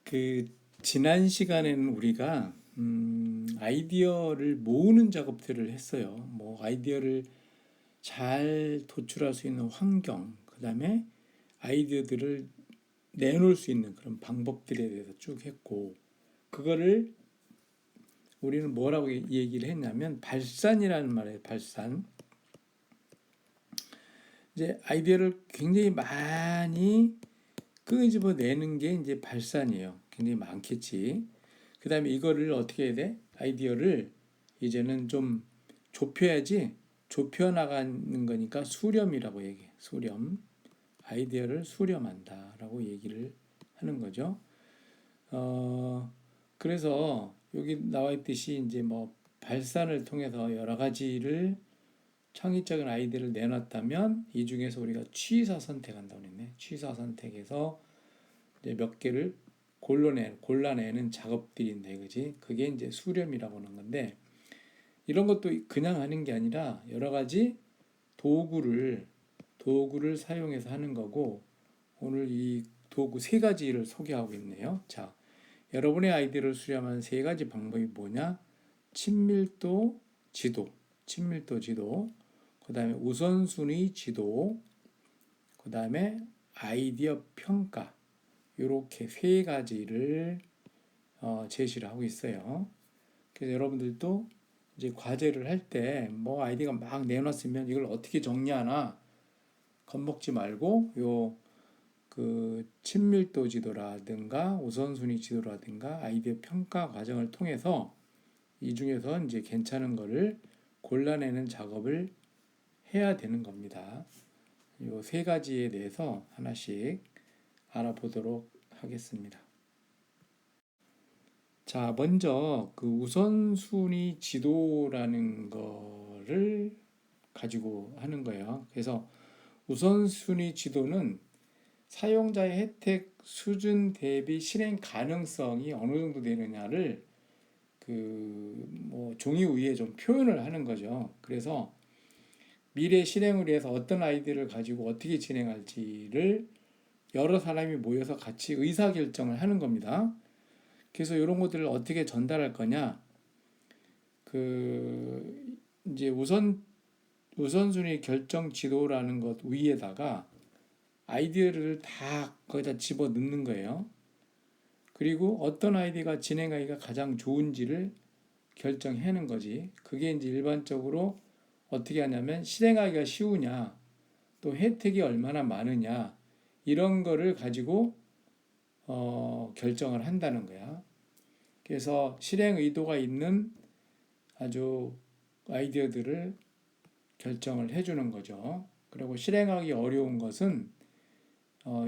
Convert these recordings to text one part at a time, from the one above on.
그 지난 시간에는 우리가 아이디어를 모으는 작업들을 했어요. 뭐 아이디어를 잘 도출할 수 있는 환경, 그다음에 아이디어들을 내놓을 수 있는 그런 방법들에 대해서 쭉 했고, 그거를 우리는 뭐라고 얘기를 했냐면 발산이라는 말이에요. 발산. 이제 아이디어를 굉장히 많이 끄집어내는 게 이제 발산이에요. 굉장히 많겠지. 그 다음에 이거를 어떻게 해야 돼? 아이디어를 이제는 좀 좁혀야지. 좁혀나가는 거니까 수렴이라고 얘기해. 수렴. 아이디어를 수렴한다라고 얘기를 하는 거죠. 그래서 여기 나와 있듯이 이제 뭐 발산을 통해서 여러 가지를 창의적인 아이디어를 내놨다면 이 중에서 우리가 취사 선택한다고 했네. 취사 선택해서 이제 몇 개를 골라내는 작업들인데, 그지? 그게 이제 수렴이라고 하는 건데, 이런 것도 그냥 하는 게 아니라 여러 가지 도구를 사용해서 하는 거고, 오늘 이 도구 세 가지를 소개하고 있네요. 자, 여러분의 아이디어를 수렴하는 세 가지 방법이 뭐냐? 친밀도 지도, 그 다음에 우선순위 지도, 그 다음에 아이디어 평가, 이렇게 세 가지를 제시를 하고 있어요. 그래서 여러분들도 이제 과제를 할 때 뭐 아이디어가 막 내놨으면 이걸 어떻게 정리하나 겁먹지 말고 요 그 친밀도 지도라든가 우선순위 지도라든가 아이디어 평가 과정을 통해서 이 중에서 이제 괜찮은 거를 골라내는 작업을 해야 되는 겁니다. 요 세 가지에 대해서 하나씩 알아보도록 하겠습니다. 자, 먼저 그 우선순위 지도라는 거를 가지고 하는 거예요. 그래서 우선순위 지도는 사용자의 혜택 수준 대비 실행 가능성이 어느 정도 되느냐를 그 뭐 종이 위에 좀 표현을 하는 거죠. 그래서 미래 실행을 위해서 어떤 아이디어를 가지고 어떻게 진행할지를 여러 사람이 모여서 같이 의사결정을 하는 겁니다. 그래서 이런 것들을 어떻게 전달할 거냐? 그 이제 우선순위 결정 지도라는 것 위에다가 아이디어를 다 거기다 집어 넣는 거예요. 그리고 어떤 아이디어가 진행하기가 가장 좋은지를 결정하는 거지. 그게 이제 일반적으로 어떻게 하냐면 실행하기가 쉬우냐, 또 혜택이 얼마나 많으냐, 이런 거를 가지고 결정을 한다는 거야. 그래서 실행 의도가 있는 아주 아이디어들을 결정을 해주는 거죠. 그리고 실행하기 어려운 것은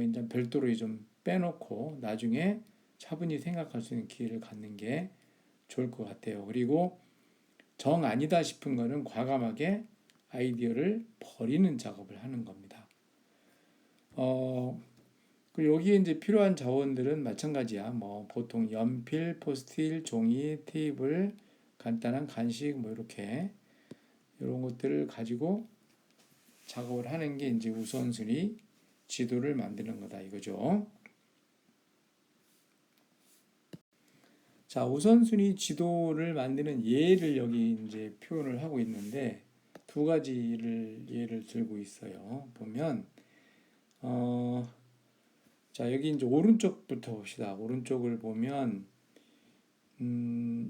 이제 별도로 좀 빼놓고 나중에 차분히 생각할 수 있는 기회를 갖는 게 좋을 것 같아요. 그리고 정 아니다 싶은 거는 과감하게 아이디어를 버리는 작업을 하는 겁니다. 여기에 이제 필요한 자원들은 마찬가지야. 뭐 보통 연필, 포스트잇, 종이, 테이블, 간단한 간식 뭐 이렇게 이런 것들을 가지고 작업을 하는 게 이제 우선순위 지도를 만드는 거다 이거죠. 자, 우선순위 지도를 만드는 예를 여기 이제 표현을 하고 있는데 두 가지를 예를 들고 있어요. 보면 자, 여기 이제 오른쪽부터 봅시다. 오른쪽을 보면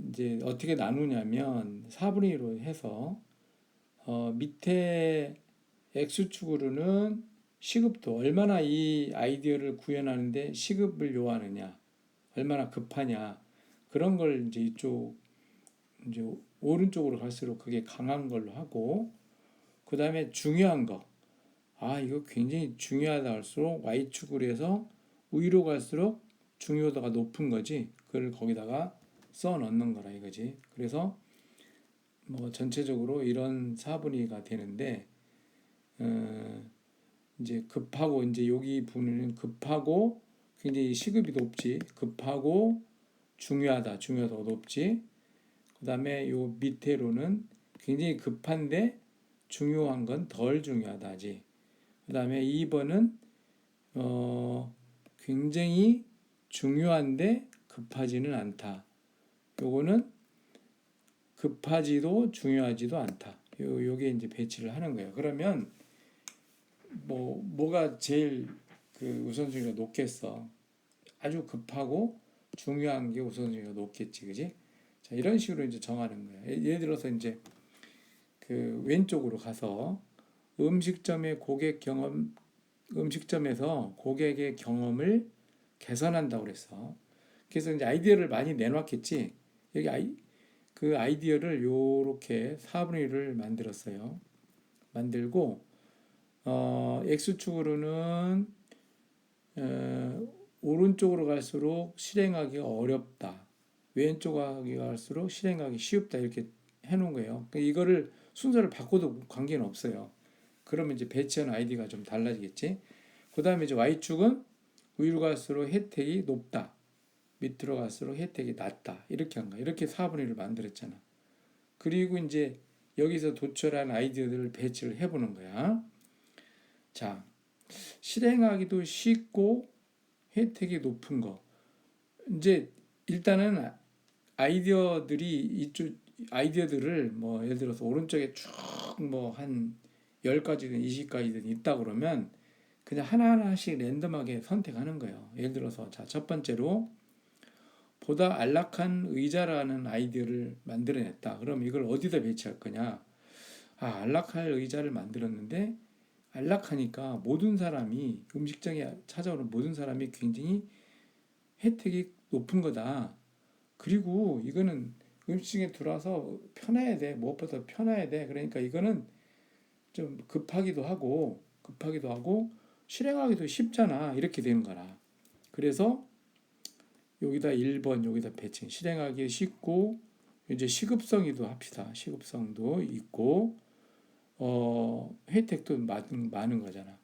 이제 어떻게 나누냐면 4분의 1로 해서 밑에 X축으로는 시급도, 얼마나 이 아이디어를 구현하는데 시급을 요하느냐, 얼마나 급하냐, 그런 걸 이제 이쪽 이제 오른쪽으로 갈수록 그게 강한 걸로 하고, 그 다음에 중요한 거, 이거 굉장히 중요하다 할수록 Y축으로 해서 위로 갈수록 중요도가 높은 거지. 그걸 거기다가 써 넣는 거라 이거지. 그래서 뭐 전체적으로 이런 4분위가 되는데 이제 급하고, 이제 여기 부분은 급하고 굉장히 시급이 높지. 급하고 중요도가 높지. 그 다음에 요 밑에로는 굉장히 급한데 중요한 건 덜 중요하다지. 그 다음에 2번은 굉장히 중요한데 급하지는 않다. 요거는 급하지도 중요하지도 않다. 요게 이제 배치를 하는 거예요. 그러면 뭐가 제일 그 우선순위가 높겠어? 아주 급하고 중요한 게 우선순위가 높겠지, 그지? 자, 이런 식으로 이제 정하는 거예요. 예를 들어서 이제 그 왼쪽으로 가서 음식점에서 고객의 경험을 개선한다고 그랬어. 그래서 이제 아이디어를 많이 내놨겠지. 여기 그 아이디어를 요렇게 4분의 1을 만들었어요. 만들고 X축으로는 오른쪽으로 갈수록 실행하기가 어렵다. 왼쪽으로 갈수록 실행하기 쉽다. 이렇게 해놓은 거예요. 그러니까 이거를 순서를 바꿔도 관계는 없어요. 그러면 이제 배치한 아이디가 좀 달라지겠지. 그 다음에 이제 Y축은 위로 갈수록 혜택이 높다. 밑으로 갈수록 혜택이 낮다. 이렇게 한 거야. 이렇게 4분의 1을 만들었잖아. 그리고 이제 여기서 도출한 아이디어들을 배치를 해보는 거야. 자, 실행하기도 쉽고 혜택이 높은 거. 이제 일단은 아이디어들을 뭐 예를 들어서 오른쪽에 쭉 뭐 한 10가지든 20가지든 있다 그러면 그냥 하나하나씩 랜덤하게 선택하는 거예요. 예를 들어서 자, 첫 번째로 보다 안락한 의자라는 아이디어를 만들어냈다. 그럼 이걸 어디다 배치할 거냐? 안락할 의자를 만들었는데 안락하니까 모든 사람이 음식점에 찾아오는 모든 사람이 굉장히 혜택이 높은 거다. 그리고 이거는 음식에 들어와서 편해야 돼. 무엇보다 편해야 돼. 그러니까 이거는 좀 급하기도 하고 실행하기도 쉽잖아. 이렇게 되는 거라. 그래서 여기다 1번 여기다 배치. 실행하기 쉽고 이제 시급성이도 합시다. 시급성도 있고 혜택도 많은 거잖아.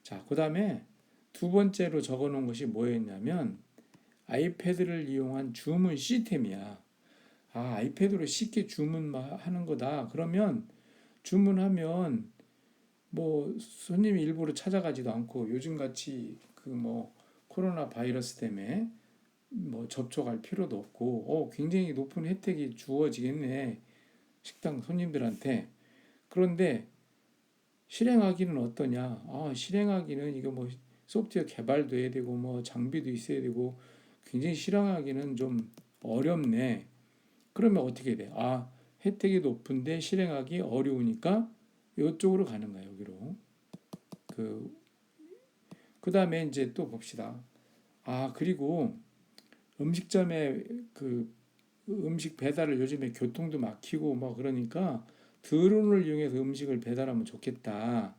자, 그 다음에 두 번째로 적어 놓은 것이 뭐였냐면 아이패드를 이용한 주문 시스템이야. 아이패드로 쉽게 주문하는 거다. 그러면 주문하면 뭐 손님이 일부러 찾아가지도 않고 요즘같이 그 뭐 코로나 바이러스 때문에 뭐 접촉할 필요도 없고 굉장히 높은 혜택이 주어지겠네. 식당 손님들한테. 그런데 실행하기는 어떠냐? 실행하기는 이거 뭐 소프트웨어 개발도 해야 되고 뭐 장비도 있어야 되고 굉장히 실행하기는 좀 어렵네. 그러면 어떻게 돼? 혜택이 높은데 실행하기 어려우니까 이쪽으로 가는 거야, 여기로. 그 다음에 이제 또 봅시다. 그리고 음식점에 그 음식 배달을 요즘에 교통도 막히고 뭐 그러니까 드론을 이용해서 음식을 배달하면 좋겠다.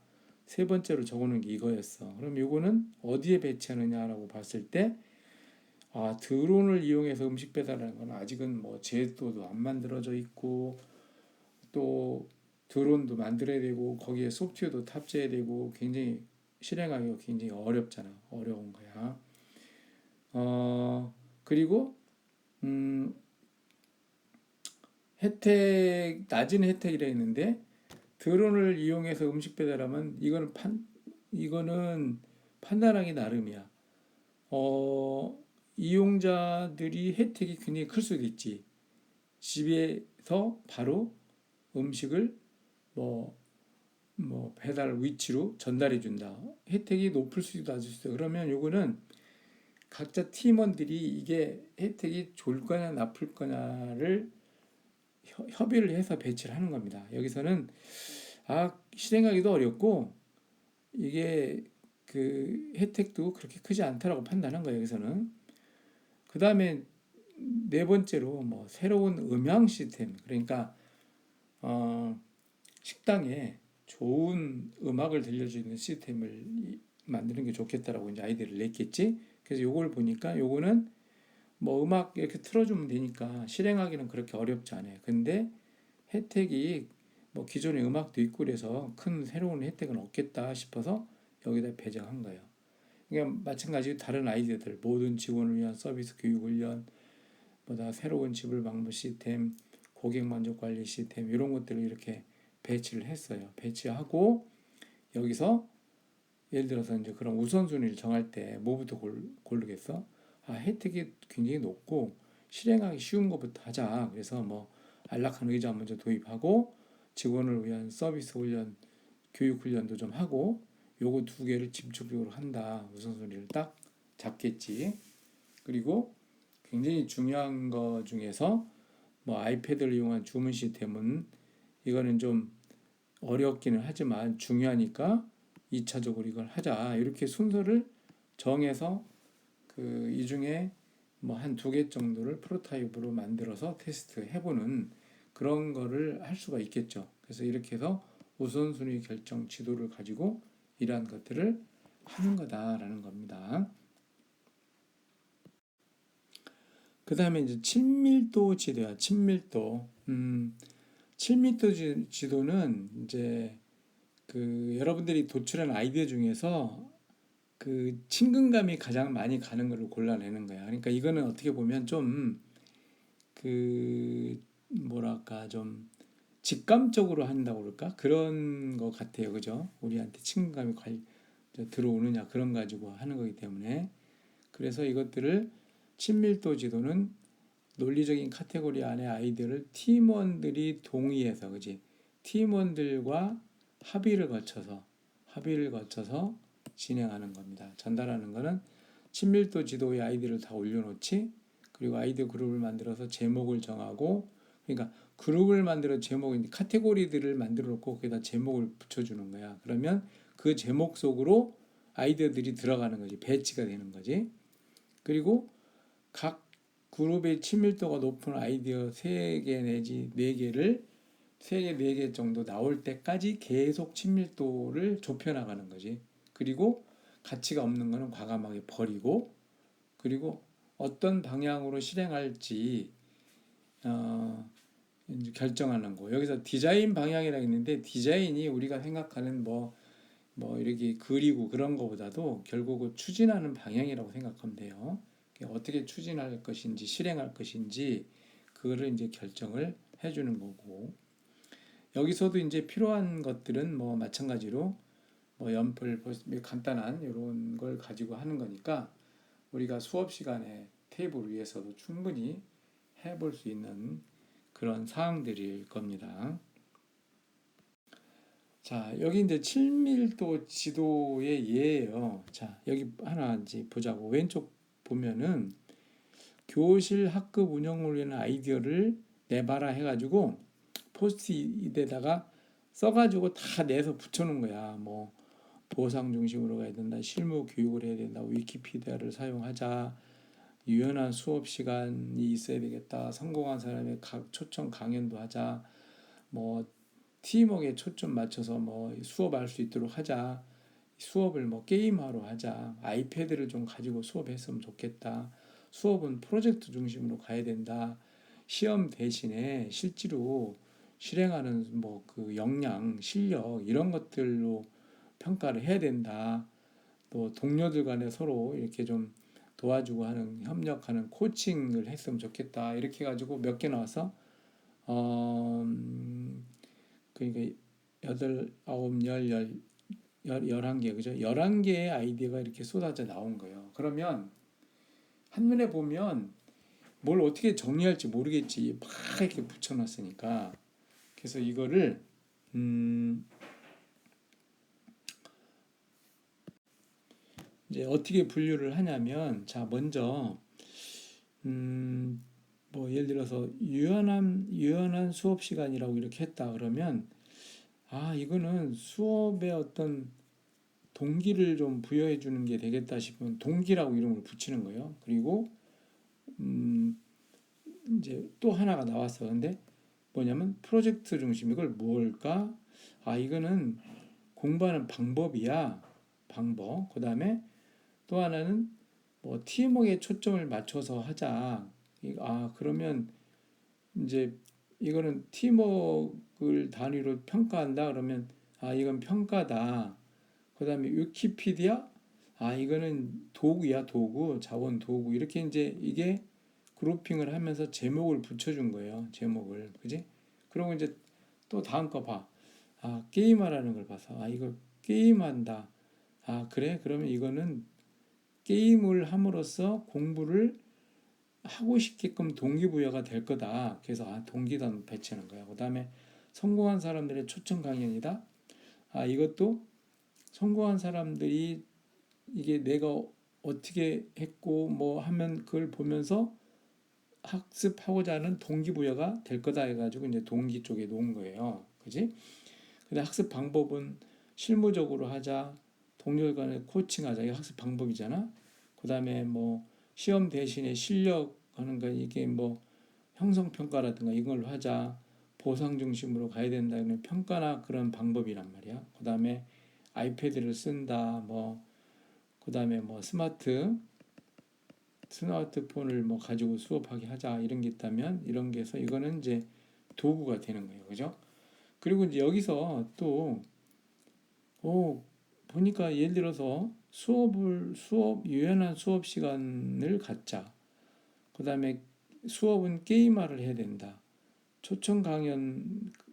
세 번째로 적어놓은 게 이거였어. 그럼 이거는 어디에 배치하느냐라고 봤을 때, 드론을 이용해서 음식 배달하는 건 아직은 뭐 제도도 안 만들어져 있고, 또 드론도 만들어야 되고, 거기에 소프트웨어도 탑재해야 되고, 굉장히 실행하기가 굉장히 어렵잖아. 어려운 거야. 그리고, 음, 낮은 혜택이라 했는데, 드론을 이용해서 음식 배달하면 이거는 판단하기 나름이야. 이용자들이 혜택이 굉장히 클 수도 있지. 집에서 바로 음식을 뭐, 배달 위치로 전달해 준다. 혜택이 높을 수도 낮을 수도. 그러면 요거는 각자 팀원들이 이게 혜택이 좋을 거냐 나쁠 거냐를 협의를 해서 배치를 하는 겁니다. 여기서는 실행하기도 어렵고 이게 그 혜택도 그렇게 크지 않다라고 판단한 거예요. 여기서는. 그 다음에 네 번째로 뭐 새로운 음향 시스템, 그러니까 식당에 좋은 음악을 들려주는 시스템을 만드는 게 좋겠다라고 이제 아이디어를 냈겠지. 그래서 요걸 보니까 요거는 뭐 음악 이렇게 틀어주면 되니까 실행하기는 그렇게 어렵지 않아요. 근데 혜택이 뭐 기존의 음악도 있고 그래서 큰 새로운 혜택은 없겠다 싶어서 여기다 배정한 거예요. 그러니까 마찬가지로 다른 아이디어들, 모든 직원을 위한 서비스 교육 훈련, 보다 새로운 지불 방법 시스템, 고객 만족 관리 시스템 이런 것들을 이렇게 배치를 했어요. 배치하고 여기서 예를 들어서 이제 그런 우선순위를 정할 때 뭐부터 고르겠어? 혜택이 굉장히 높고 실행하기 쉬운 것부터 하자. 그래서 뭐 안락한 의자 먼저 도입하고 직원을 위한 서비스 훈련, 교육 훈련도 좀 하고 요거 두 개를 집중적으로 한다. 우선순위를 딱 잡겠지. 그리고 굉장히 중요한 거 중에서 뭐 아이패드를 이용한 주문 시스템은 이거는 좀 어렵기는 하지만 중요하니까 2차적으로 이걸 하자. 이렇게 순서를 정해서 그 이 중에 뭐 한 두 개 정도를 프로타입으로 만들어서 테스트 해보는 그런 거를 할 수가 있겠죠. 그래서 이렇게 해서 우선순위 결정 지도를 가지고 이러한 것들을 하는 거다라는 겁니다. 그 다음에 이제 친밀도 지도야. 친밀도 지도는 이제 그 여러분들이 도출한 아이디어 중에서 그 친근감이 가장 많이 가는 걸로 골라내는 거야. 그러니까 이거는 어떻게 보면 좀 그 뭐랄까 좀 직감적으로 한다고 그럴까? 그런 것 같아요. 그죠? 우리한테 친근감이 들어오느냐 그런 가지고 하는 거기 때문에 그래서 이것들을 친밀도 지도는 논리적인 카테고리 안에 아이디어를 팀원들이 동의해서 그지? 팀원들과 합의를 거쳐서 진행하는 겁니다. 전달하는 거는 친밀도 지도의 아이디어를 다 올려놓지 그리고 아이디어 그룹을 만들어서 제목을 정하고 그러니까 그룹을 만들어 제목인 카테고리들을 만들어 놓고 거기다 제목을 붙여주는 거야. 그러면 그 제목 속으로 아이디어들이 들어가는 거지. 배치가 되는 거지. 그리고 각 그룹의 친밀도가 높은 아이디어 3개 내지 4개를 3개, 4개 정도 나올 때까지 계속 친밀도를 좁혀나가는 거지. 그리고 가치가 없는 거는 과감하게 버리고 그리고 어떤 방향으로 실행할지 어, 결정하는 거. 여기서 디자인 방향이라고 있는데 디자인이 우리가 생각하는 뭐 이렇게 그리고 그런 거보다도 결국은 추진하는 방향이라고 생각하면 돼요. 어떻게 추진할 것인지 실행할 것인지 그거를 이제 결정을 해주는 거고 여기서도 이제 필요한 것들은 뭐 마찬가지로 뭐 연필 간단한 이런 걸 가지고 하는 거니까 우리가 수업 시간에 테이블 위에서도 충분히 해볼 수 있는 그런 사항들일 겁니다. 자, 여기 이제 친밀도 지도의 예예요. 자, 여기 하나 이제 보자고. 왼쪽 보면은 교실 학급 운영을 위한 아이디어를 내봐라 해가지고 포스트잇에다가 써가지고 다 내서 붙여놓은 거야. 뭐 보상 중심으로 가야 된다, 실무 교육을 해야 된다, 위키피디아를 사용하자, 유연한 수업 시간이 있어야 되겠다, 성공한 사람의 초청 강연도 하자, 뭐 팀워크에 초점 맞춰서 뭐 수업할 수 있도록 하자. 수업을 뭐 게임화로 하자. 아이패드를 좀 가지고 수업했으면 좋겠다. 수업은 프로젝트 중심으로 가야 된다. 시험 대신에 실제로 실행하는 뭐 그 역량, 실력 이런 것들로 평가를 해야 된다. 또 동료들 간에 서로 이렇게 좀 도와주고 하는 협력하는 코칭을 했으면 좋겠다. 이렇게 해가지고 몇 개 나와서 어, 그러니까 여덟, 아홉, 열한 개 그죠? 11개의 아이디어가 이렇게 쏟아져 나온 거예요. 그러면 한눈에 보면 뭘 어떻게 정리할지 모르겠지. 막 이렇게 붙여놨으니까. 그래서 이거를 이제 어떻게 분류를 하냐면 자 먼저 뭐 예를 들어서 유연한 수업 시간이라고 이렇게 했다 그러면 이거는 수업의 어떤 동기를 좀 부여해 주는 게 되겠다 싶으면 동기라고 이름을 붙이는 거예요. 그리고 음, 이제 또 하나가 나왔어. 근데 뭐냐면 프로젝트 중심 이걸 뭘까? 이거는 공부하는 방법이야. 방법. 그다음에 또 하나는 뭐 팀워크에 초점을 맞춰서 하자. 그러면 이제 이거는 팀워크를 단위로 평가한다. 그러면 이건 평가다. 그다음에 위키피디아 이거는 도구야 도구 자원 도구 이렇게 이제 이게 그룹핑을 하면서 제목을 붙여준 거예요. 제목을 그지? 그리고 이제 또 다음 거 봐. 게임하라는 걸 봐서 이거 게임한다. 그래? 그러면 이거는 게임을 함으로써 공부를 하고 싶게끔 동기부여가 될 거다. 그래서 동기단 배치하는 거야. 그 다음에 성공한 사람들의 초청 강연이다. 이것도 성공한 사람들이 이게 내가 어떻게 했고 뭐 하면 그걸 보면서 학습하고자 하는 동기부여가 될 거다 해가지고 이제 동기 쪽에 놓은 거예요. 그지? 근데 학습 방법은 실무적으로 하자, 동료 간에 코칭하자. 이게 학습 방법이잖아. 그 다음에 뭐 시험 대신에 실력 하는 거 이게 뭐 형성평가라든가 이걸로 하자. 보상 중심으로 가야 된다. 이런 평가나 그런 방법이란 말이야. 그 다음에 아이패드를 쓴다. 그 다음에 뭐 스마트폰을 뭐 가지고 수업하게 하자. 이런 게 있다면 이런 게 해서 이거는 이제 도구가 되는 거예요. 그죠? 그리고 이제 여기서 또 보니까 예를 들어서 유연한 수업 시간을 갖자. 그 다음에 수업은 게임화를 해야 된다.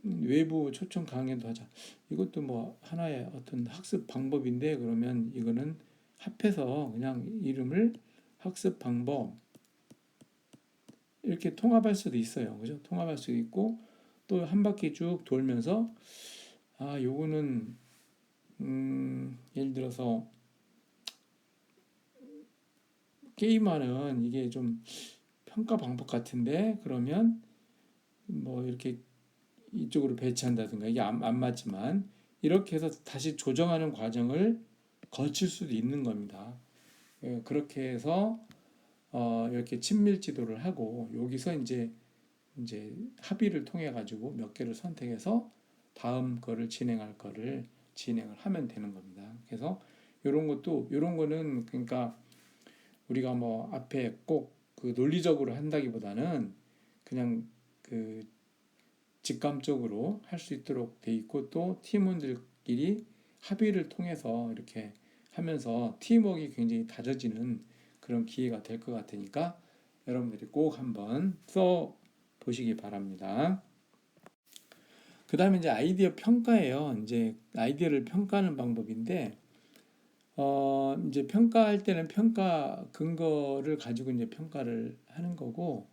외부 초청 강연도 하자. 이것도 뭐 하나의 어떤 학습 방법인데, 그러면 이거는 합해서 그냥 이름을 학습 방법 이렇게 통합할 수도 있어요. 그죠? 통합할 수도 있고, 또 한 바퀴 쭉 돌면서, 요거는, 예를 들어서 게임하는 이게 좀 평가 방법 같은데, 그러면 뭐 이렇게 이쪽으로 배치한다든가 이게 안 맞지만 이렇게 해서 다시 조정하는 과정을 거칠 수도 있는 겁니다. 그렇게 해서 이렇게 친밀 지도를 하고 여기서 이제 합의를 통해 가지고 몇 개를 선택해서 다음 거를 진행을 하면 되는 겁니다. 그래서 이런 거는 그러니까 우리가 뭐 앞에 꼭 그 논리적으로 한다기보다는 그냥 그 직감적으로 할 수 있도록 돼 있고, 또 팀원들끼리 합의를 통해서 이렇게 하면서 팀워크가 굉장히 다져지는 그런 기회가 될 것 같으니까 여러분들이 꼭 한번 써 보시기 바랍니다. 그 다음에 이제 아이디어 평가예요. 이제 아이디어를 평가하는 방법인데, 이제 평가할 때는 평가 근거를 가지고 이제 평가를 하는 거고,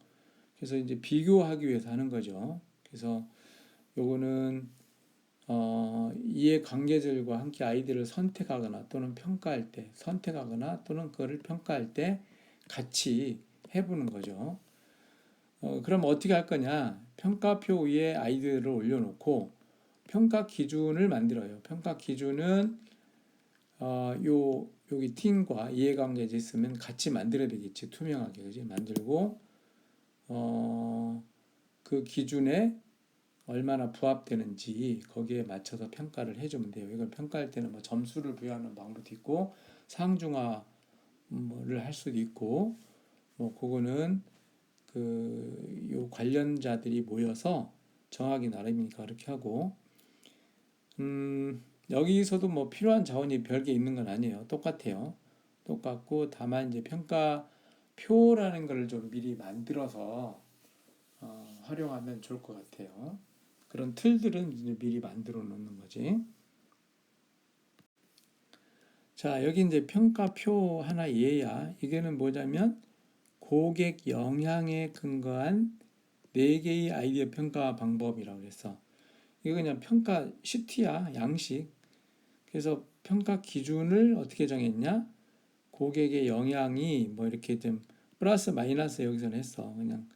그래서 이제 비교하기 위해서 하는 거죠. 그래서 요거는 이해 관계자들과 함께 아이디어를 선택하거나 또는 그거를 평가할 때 같이 해보는 거죠. 그럼 어떻게 할 거냐? 평가표 위에 아이디어를 올려놓고 평가 기준을 만들어요. 평가 기준은 여기 팀과 이해관계자 있으면 같이 만들어야 되겠지. 투명하게, 그지? 만들고 그 기준에 얼마나 부합되는지 거기에 맞춰서 평가를 해주면 돼요. 이걸 평가할 때는 뭐 점수를 부여하는 방법도 있고 상중하를 할 수도 있고, 뭐 그거는 요 관련자들이 모여서 정하기 나름이니까 그렇게 하고, 여기서도 뭐 필요한 자원이 별게 있는 건 아니에요. 똑같아요. 똑같고, 다만 이제 평가표라는 걸 좀 미리 만들어서 활용하면 좋을 것 같아요. 그런 틀들은 이제 미리 만들어 놓는 거지. 자, 여기 이제 평가표 하나 예야. 이게는 뭐냐면 고객 영향에 근거한 4개의 아이디어 평가 방법이라고 그랬어. 이거 그냥 평가 시트야, 양식. 그래서 평가 기준을 어떻게 정했냐? 고객의 영향이 뭐 이렇게 좀 플러스 마이너스 여기서는 했어. 그냥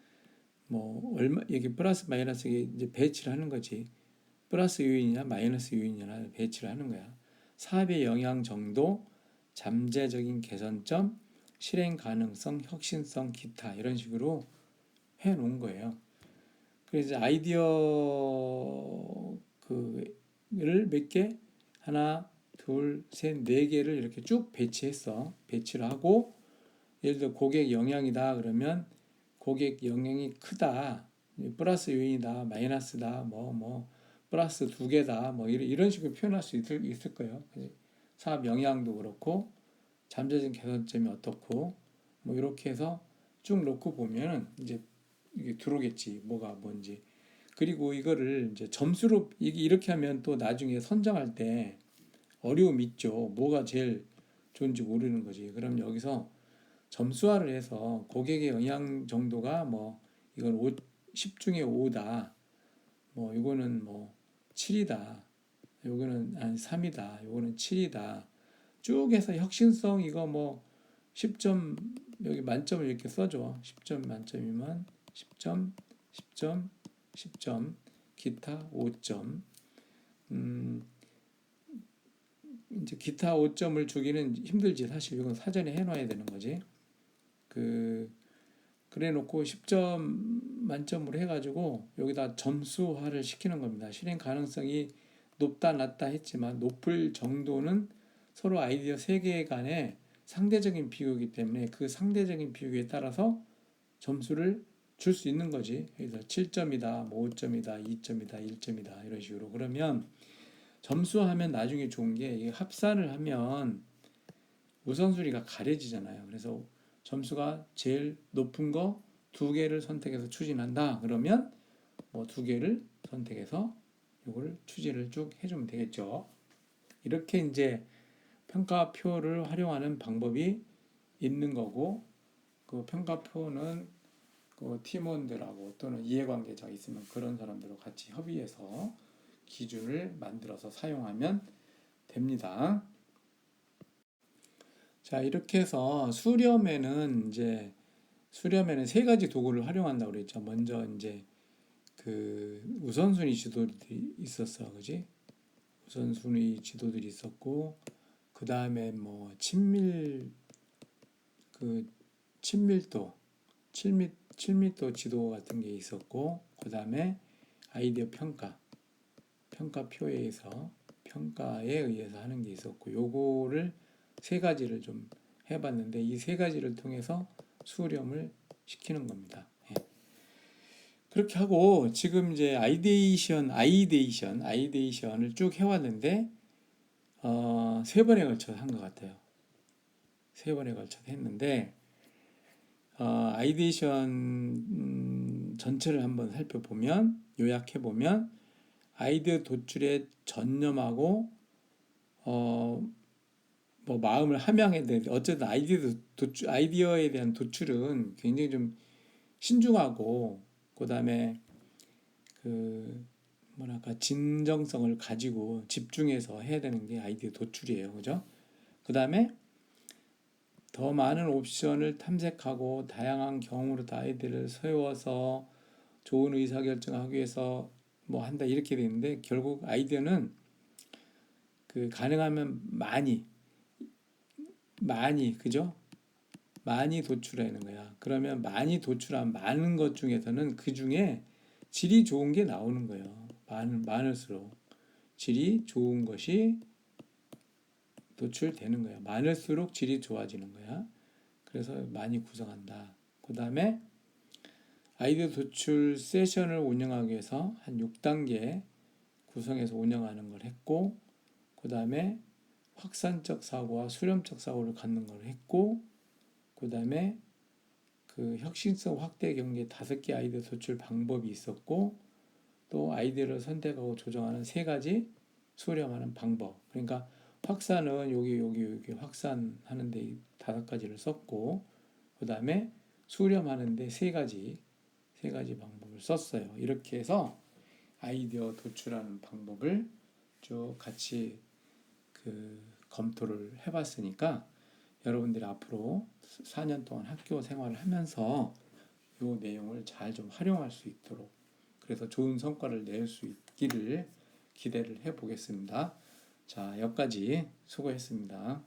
뭐 얼마 여기 플러스 마이너스 이제 배치를 하는 거지. 플러스 요인이냐 마이너스 요인이냐 배치를 하는 거야. 사업의 영향 정도, 잠재적인 개선점, 실행 가능성, 혁신성, 기타 이런 식으로 해 놓은 거예요. 그래서 아이디어 그를 몇 개? 하나, 둘, 셋, 네 개를 이렇게 쭉 배치했어. 배치를 하고, 예를 들어 고객 영향이다 그러면 고객 영향이 크다, 플러스 요인이다, 마이너스다, 플러스 2개다, 뭐 이런 식으로 표현할 수 있을 거예요. 사업 영향도 그렇고 잠재적 개선점이 어떻고 뭐 이렇게 해서 쭉 놓고 보면 이제 이게 들어오겠지, 뭐가 뭔지. 그리고 이거를 이제 점수로 이렇게 하면 또 나중에 선정할 때 어려움 있죠. 뭐가 제일 좋은지 모르는 거지. 그럼 여기서 점수화를 해서 고객의 영향 정도가 뭐 이건 10 중에 5다. 뭐 이거는 뭐 7이다. 요거는 3이다. 요거는 7이다. 쭉 해서 혁신성 이거 뭐 10점 여기 만점을 이렇게 써줘. 10점 만점이면 10점, 10점, 10점, 기타 5점. 이제 기타 5점을 주기는 힘들지. 사실 이건 사전에 해놔야 되는 거지. 그래 놓고 10점 만점으로 해가지고 여기다 점수화를 시키는 겁니다. 실행 가능성이 높다 낮다 했지만 높을 정도는 서로 아이디어 3개 간의 상대적인 비교이기 때문에 그 상대적인 비교에 따라서 점수를 줄 수 있는 거지. 그래서 7점이다, 뭐 5점이다, 2점이다, 1점이다 이런 식으로. 그러면 점수하면 나중에 좋은 게 합산을 하면 우선순위가 가려지잖아요. 그래서 점수가 제일 높은 거 2개를 선택해서 추진한다. 그러면 뭐 2개를 선택해서 이거를 추진을 쭉 해주면 되겠죠. 이렇게 이제 평가표를 활용하는 방법이 있는 거고, 그 평가표는 그 팀원들하고 또는 이해관계자가 있으면 그런 사람들과 같이 협의해서 기준을 만들어서 사용하면 됩니다. 자, 이렇게 해서 수렴에는 3가지 도구를 활용한다고 그랬죠. 먼저 이제 그 우선순위 지도들이 있었어, 그지? 우선순위 지도들이 있었고, 그 다음에 뭐 친밀도, 7미터 지도 같은 게 있었고, 그 다음에 아이디어 평가표에 의해서 평가에 의해서 하는 게 있었고, 요거를 3가지를 좀 해봤는데 이 3가지를 통해서 수렴을 시키는 겁니다. 예. 그렇게 하고 지금 이제 아이데이션을 쭉 해왔는데 3번에 걸쳐서 한 것 같아요. 3번에 걸쳐서 했는데 아이데이션 전체를 한번 살펴보면 요약해보면 아이디어 도출에 전념하고 뭐 마음을 함양해야 되는데 어쨌든 아이디어에 대한 도출은 굉장히 좀 신중하고 그다음에 그 뭐랄까 진정성을 가지고 집중해서 해야 되는 게 아이디어 도출이에요. 그죠? 그다음에 더 많은 옵션을 탐색하고 다양한 경우로 아이디어를 세워서 좋은 의사결정하기 위해서 뭐 한다 이렇게 되는데 결국 아이디어는 그 가능하면 많이 그죠? 많이 도출하는 거야. 그러면 많이 도출한 많은 것 중에서는 그 중에 질이 좋은 게 나오는 거예요. 많을수록 질이 좋은 것이 도출되는 거야. 많을수록 질이 좋아지는 거야. 그래서 많이 구성한다. 그 다음에 아이디어 도출 세션을 운영하기 위해서 한 6단계 구성해서 운영하는 걸 했고, 그 다음에 확산적 사고와 수렴적 사고를 갖는 걸 했고, 그 다음에 그 혁신성 확대 경계 5개 아이디어 도출 방법이 있었고, 또 아이디어를 선택하고 조정하는 3가지 수렴하는 방법. 그러니까 확산은 여기 확산하는데 5가지를 썼고, 그 다음에 수렴하는데 3가지 방법을 썼어요. 이렇게 해서 아이디어 도출하는 방법을 쭉 같이 검토를 해봤으니까 여러분들이 앞으로 4년 동안 학교 생활을 하면서 이 내용을 잘 좀 활용할 수 있도록 그래서 좋은 성과를 낼 수 있기를 기대를 해보겠습니다. 자, 여기까지 수고했습니다.